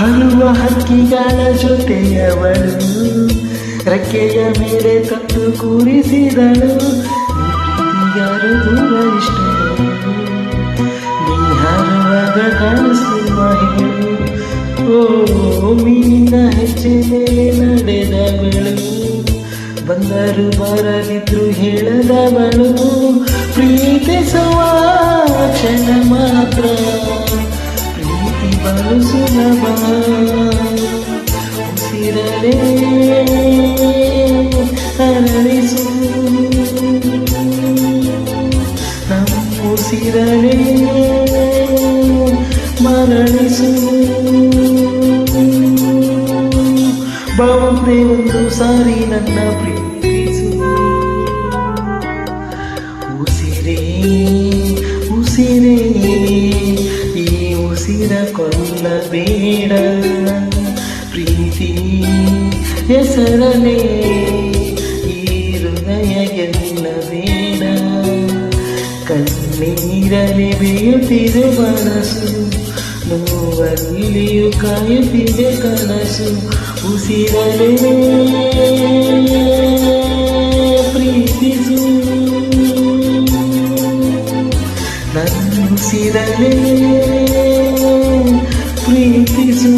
ಹಾರುವ ಹಕ್ಕಿಗಳ ಜೊತೆಯವಳು ರೆಕ್ಕೆಯ ಮೇಲೆ ತಂದು ಕೂರಿಸಿದಳು. ಯಾರು ದೂರ ಇಷ್ಟ ನೀ ಹಾರುವಾಗ ಕಾಣಿಸುವ ಹೇಳು. ಓ ಮೀನಿನ ಹೆಜ್ಜೆ ಮೇಲೆ ನಡೆದವಳು, ಬಂದರು ಬರದಿದ್ರು ಹೇಳದವಳು. ಪ್ರೀತಿಸುವ ಕ್ಷಣ ಮಾತ್ರ ಪ್ರೀತಿ ಬಲು ಸುಲಭ. ಉಸಿರಲೇ ಅರಳಿಸು ನಮ್ಮ ಉಸಿರಲೇ ಮರಳಿಸು. ಬಾವಂದೆ ಒಂದು ಸಾರಿ ನನ್ನ ಪ್ರೀತಿಸು. ಉಸಿರೇ ಉಸಿರೇ ಈ ಉಸಿರ ಕೊಲ್ಲಬೇಡ. ಪ್ರೀತಿ ಹೆಸರನೇ ಈ ಹೃದಯ ಗೆಲ್ಲಬೇಡ. ಕಣ್ಣೀರಲಿ ಬೇಯುತ್ತಿದೆ ಮನಸ್ಸು, ನೋವಲ್ಲಿಯೂ ಕಾಯುತ್ತಿದೆ ಕನಸು. ಉಸಿರಲೇ ಪ್ರೀತಿಸು, ನನ್ನ ಉಸಿರಲೇ ಪ್ರೀತಿಸು.